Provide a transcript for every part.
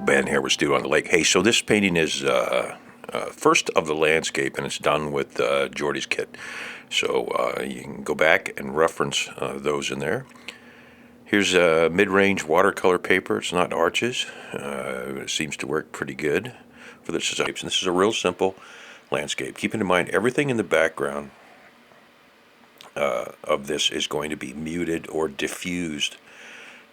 Ben here. We're still on the lake. Hey, so this painting is first of the landscape, and it's done with Jordy's kit. So you can go back and reference those in there. Here's a mid-range watercolor paper. It's not arches. It seems to work pretty good for the shapes. And this is a real simple landscape. Keeping in mind, everything in the background of this is going to be muted or diffused.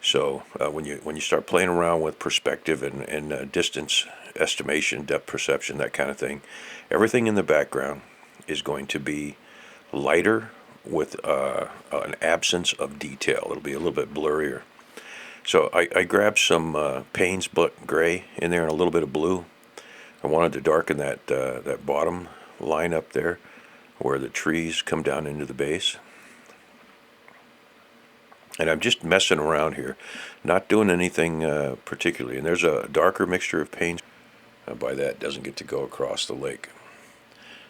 So when you start playing around with perspective and distance estimation, depth perception, that kind of thing, everything in the background is going to be lighter with an absence of detail. It'll be a little bit blurrier. So I grabbed some Payne's gray in there and a little bit of blue. I wanted to darken that bottom line up there where the trees come down into the base. And I'm just messing around here, not doing anything particularly. And there's a darker mixture of paints. By that, doesn't get to go across the lake.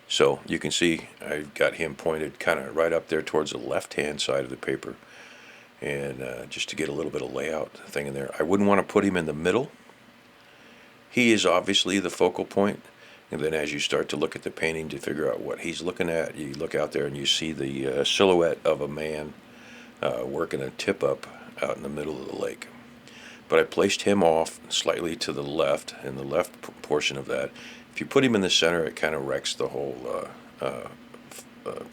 So you can see I've got him pointed kind of right up there towards the left-hand side of the paper. And just to get a little bit of layout thing in there. I wouldn't want to put him in the middle. He is obviously the focal point. And then as you start to look at the painting to figure out what he's looking at, you look out there and you see the silhouette of a man working a tip up out in the middle of the lake. But I placed him off slightly to the left, in the left portion of that. If you put him in the center, it kind of wrecks the whole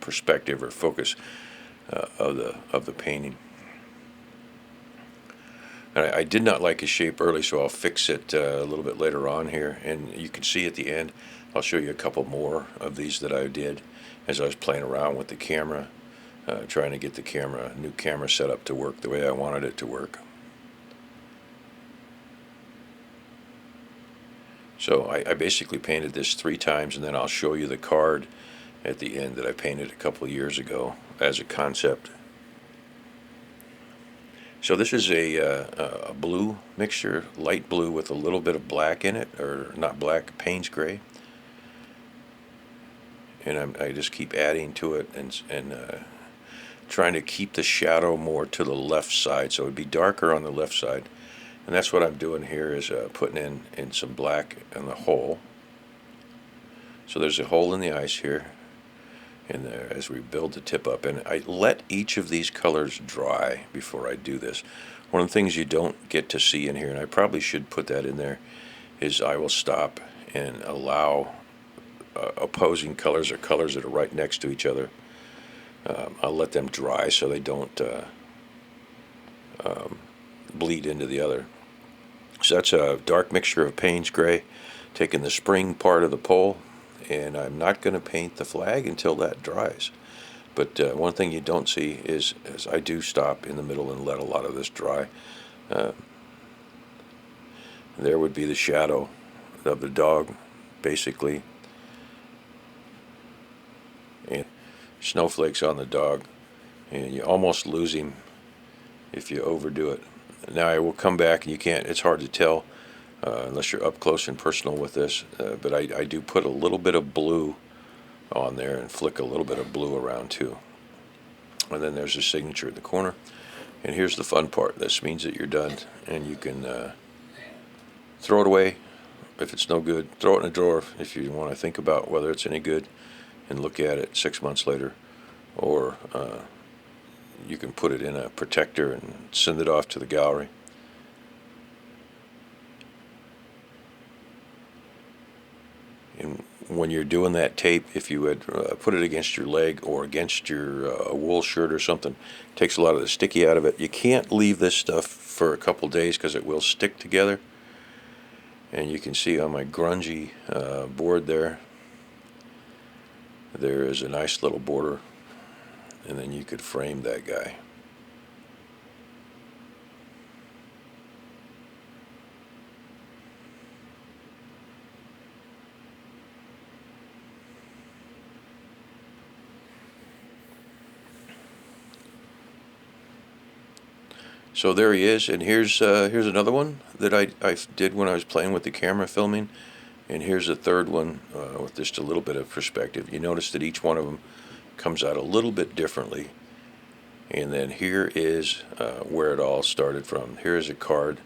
perspective or focus of the painting. And I did not like his shape early, so I'll fix it a little bit later on here. And you can see at the end, I'll show you a couple more of these that I did as I was playing around with the camera. Trying to get the new camera set up to work the way I wanted it to work. So I basically painted this 3 times, and then I'll show you the card at the end that I painted a couple of years ago as a concept. So this is a blue mixture, light blue with a little bit of black in it, or not black, Payne's gray. And I just keep adding to it and trying to keep the shadow more to the left side, so it would be darker on the left side. And that's what I'm doing here, is putting in some black in the hole. So there's a hole in the ice here, and as we build the tip up, and I let each of these colors dry before I do this. One of the things you don't get to see in here, and I probably should put that in there, is I will stop and allow opposing colors or colors that are right next to each other. I'll let them dry so they don't bleed into the other. So that's a dark mixture of Payne's gray, taking the spring part of the pole, and I'm not going to paint the flag until that dries. But one thing you don't see is I do stop in the middle and let a lot of this dry. There would be the shadow of the dog, basically, and snowflakes on the dog, and you almost lose him if you overdo it. Now I will come back, and it's hard to tell unless you're up close and personal with this, but I do put a little bit of blue on there and flick a little bit of blue around too. And then there's a signature in the corner. And here's the fun part. This means that you're done, and you can throw it away if it's no good. Throw it in a drawer if you want to think about whether it's any good and look at it 6 months later, or you can put it in a protector and send it off to the gallery. And when you're doing that tape, if you would put it against your leg or against your wool shirt or something, it takes a lot of the sticky out of it. You can't leave this stuff for a couple days because it will stick together. And you can see on my grungy board there is a nice little border, and then you could frame that guy. So there he is, and here's another one that I did when I was playing with the camera filming. And here's a third one with just a little bit of perspective. You notice that each one of them comes out a little bit differently. And then here is where it all started from. Here is a card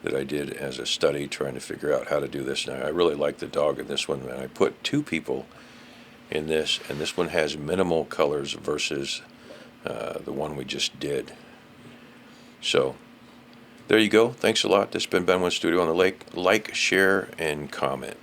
that I did as a study trying to figure out how to do this. Now, I really like the dog in this one, and I put two people in this, and this one has minimal colors versus the one we just did. So there you go. Thanks a lot. This has been Ben Wynn Studio on the Lake. Like, share, and comment.